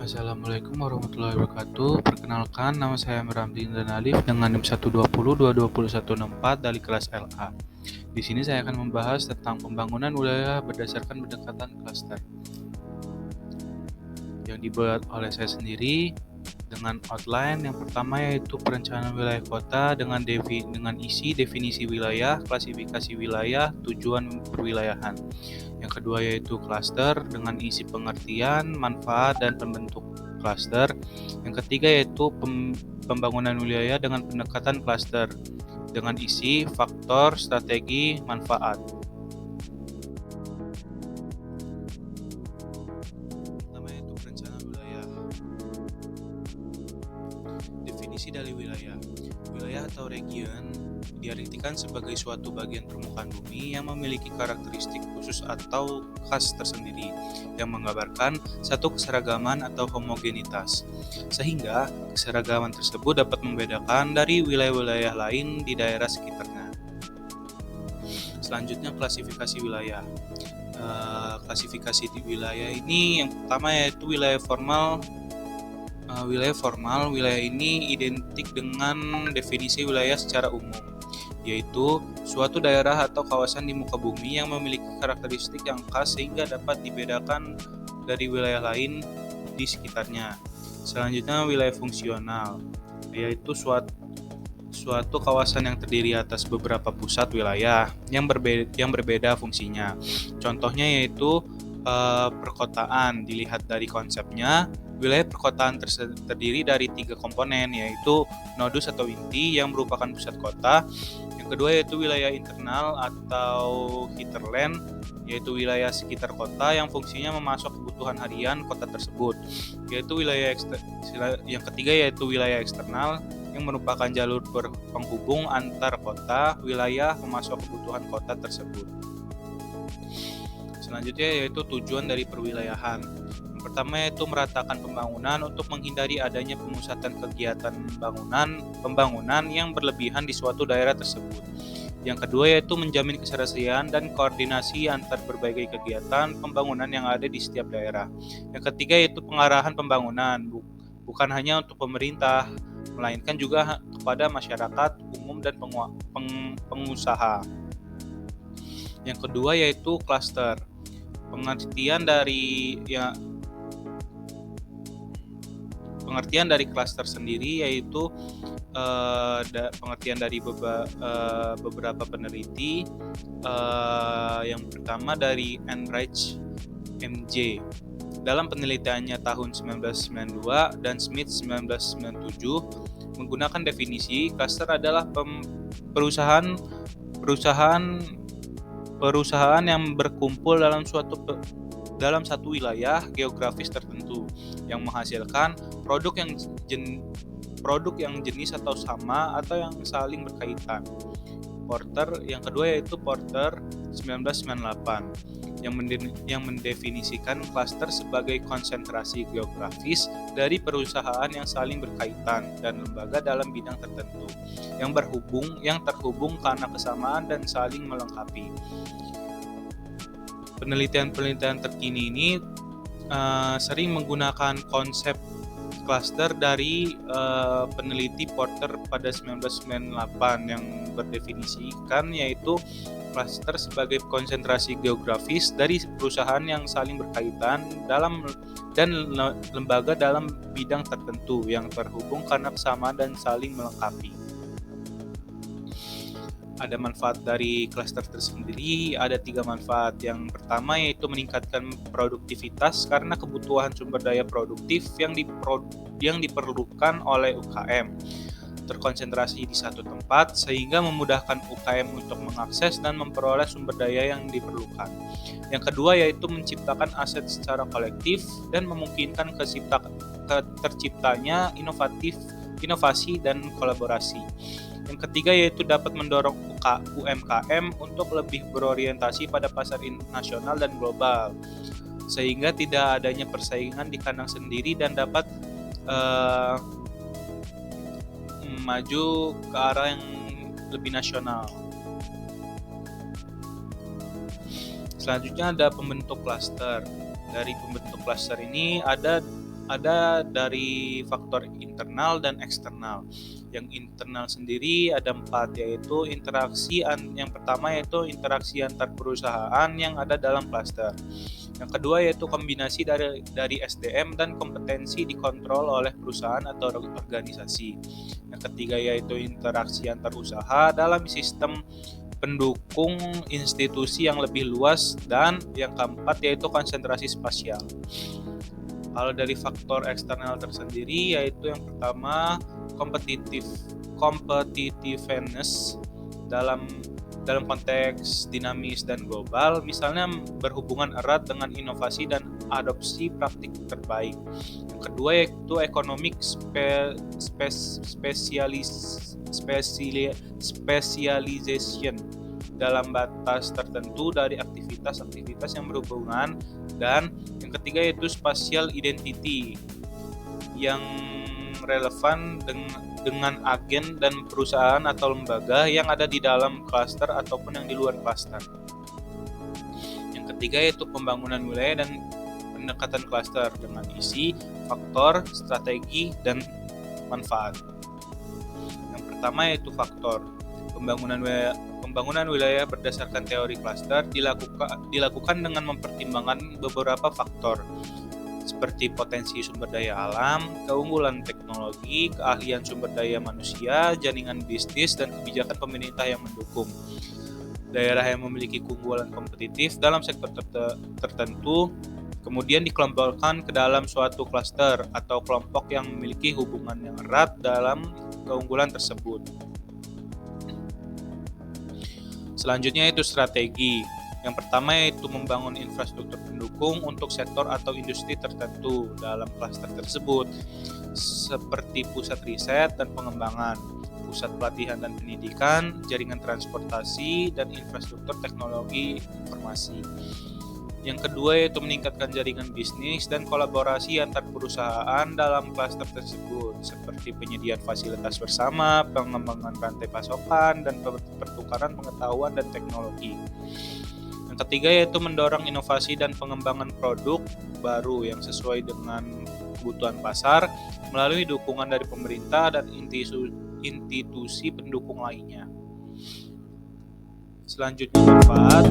Assalamualaikum warahmatullahi wabarakatuh. Perkenalkan, nama saya Ramli dan Alif dengan NIM 120222164 dari kelas LA. Di sini saya akan membahas tentang pembangunan wilayah berdasarkan pendekatan klaster yang dibuat oleh saya sendiri dengan outline. Yang pertama yaitu perencanaan wilayah kota dengan isi definisi wilayah, klasifikasi wilayah, tujuan perwilayahan. Yang kedua yaitu klaster dengan isi pengertian, manfaat, dan pembentuk klaster. Yang ketiga yaitu pembangunan wilayah dengan pendekatan klaster dengan isi, faktor, strategi, manfaat. Pertama yaitu perencanaan wilayah. Definisi dari wilayah. Wilayah atau region diartikan sebagai suatu bagian permukaan bumi yang memiliki karakteristik khusus atau khas tersendiri yang menggambarkan satu keseragaman atau homogenitas, sehingga keseragaman tersebut dapat membedakan dari wilayah-wilayah lain di daerah sekitarnya. Selanjutnya klasifikasi wilayah. Klasifikasi di wilayah ini yang pertama yaitu wilayah formal. Wilayah ini identik dengan definisi wilayah secara umum, yaitu suatu daerah atau kawasan di muka bumi yang memiliki karakteristik yang khas sehingga dapat dibedakan dari wilayah lain di sekitarnya. Selanjutnya wilayah fungsional, yaitu suatu kawasan yang terdiri atas beberapa pusat wilayah yang berbeda fungsinya. Contohnya yaitu perkotaan. Dilihat dari konsepnya, wilayah perkotaan terdiri dari 3 komponen, yaitu nodus atau inti yang merupakan pusat kota. Yang kedua yaitu wilayah internal atau hinterland, yaitu wilayah sekitar kota yang fungsinya memasok kebutuhan harian kota tersebut. Yang ketiga yaitu wilayah eksternal yang merupakan jalur penghubung antar kota, wilayah memasok kebutuhan kota tersebut. Selanjutnya yaitu tujuan dari perwilayahan. Yang pertama yaitu meratakan pembangunan untuk menghindari adanya pemusatan kegiatan pembangunan yang berlebihan di suatu daerah tersebut. Yang kedua yaitu menjamin keserasian dan koordinasi antar berbagai kegiatan pembangunan yang ada di setiap daerah. Yang ketiga yaitu pengarahan pembangunan, bukan hanya untuk pemerintah, melainkan juga kepada masyarakat umum dan pengusaha. Yang kedua yaitu klaster. Pengertian dari klaster sendiri yaitu pengertian dari beberapa peneliti. Yang pertama dari Enrich MJ. Dalam penelitiannya tahun 1992 dan Smith 1997 menggunakan definisi klaster adalah perusahaan yang berkumpul dalam satu wilayah geografis tertentu yang menghasilkan produk yang jenis atau sama atau yang saling berkaitan. Yang kedua yaitu Porter 1998 yang mendefinisikan klaster sebagai konsentrasi geografis dari perusahaan yang saling berkaitan dan lembaga dalam bidang tertentu yang terhubung karena kesamaan dan saling melengkapi. Penelitian terkini ini sering menggunakan konsep klaster dari peneliti Porter pada 1998 yang berdefinisikan yaitu klaster sebagai konsentrasi geografis dari perusahaan yang saling berkaitan dan lembaga dalam bidang tertentu yang terhubung karena kesamaan dan saling melengkapi. Ada manfaat dari klaster tersendiri, ada 3 manfaat. Yang pertama yaitu meningkatkan produktivitas karena kebutuhan sumber daya produktif yang diperlukan oleh UKM terkonsentrasi di satu tempat sehingga memudahkan UKM untuk mengakses dan memperoleh sumber daya yang diperlukan. Yang kedua yaitu menciptakan aset secara kolektif dan memungkinkan terciptanya inovasi dan kolaborasi. Yang ketiga yaitu dapat mendorong UMKM untuk lebih berorientasi pada pasar nasional dan global, sehingga tidak adanya persaingan di kandang sendiri dan dapat maju ke arah yang lebih nasional. Selanjutnya ada pembentuk klaster. Dari pembentuk klaster ini ada ada dari faktor internal dan eksternal. Yang internal sendiri ada 4, yaitu yang pertama yaitu interaksi antar perusahaan yang ada dalam klaster. Yang kedua yaitu kombinasi dari SDM dan kompetensi dikontrol oleh perusahaan atau organisasi. Yang ketiga yaitu interaksi antar usaha dalam sistem pendukung institusi yang lebih luas, dan yang keempat yaitu konsentrasi spasial. Kalau dari faktor eksternal tersendiri yaitu yang pertama competitiveness dalam konteks dinamis dan global, misalnya berhubungan erat dengan inovasi dan adopsi praktik terbaik. Yang kedua yaitu economic specialization dalam batas tertentu dari aktivitas-aktivitas yang berhubungan, dan yang ketiga yaitu spatial identity yang relevan dengan agen dan perusahaan atau lembaga yang ada di dalam klaster ataupun yang di luar klaster. Yang ketiga yaitu pembangunan wilayah dan pendekatan klaster dengan isi, faktor, strategi, dan manfaat. Yang pertama yaitu faktor. Pembangunan wilayah berdasarkan teori klaster dilakukan dengan mempertimbangkan beberapa faktor seperti potensi sumber daya alam, keunggulan teknologi, keahlian sumber daya manusia, jaringan bisnis, dan kebijakan pemerintah yang mendukung. Daerah yang memiliki keunggulan kompetitif dalam sektor tertentu kemudian dikelompokkan ke dalam suatu klaster atau kelompok yang memiliki hubungan yang erat dalam keunggulan tersebut. Selanjutnya yaitu strategi. Yang pertama yaitu membangun infrastruktur pendukung untuk sektor atau industri tertentu dalam klaster tersebut, seperti pusat riset dan pengembangan, pusat pelatihan dan pendidikan, jaringan transportasi, dan infrastruktur teknologi informasi. Yang kedua yaitu meningkatkan jaringan bisnis dan kolaborasi antar perusahaan dalam klaster tersebut, seperti penyediaan fasilitas bersama, pengembangan rantai pasokan, dan pertukaran pengetahuan dan teknologi. Yang ketiga yaitu mendorong inovasi dan pengembangan produk baru yang sesuai dengan kebutuhan pasar melalui dukungan dari pemerintah dan institusi pendukung lainnya. Selanjutnya manfaat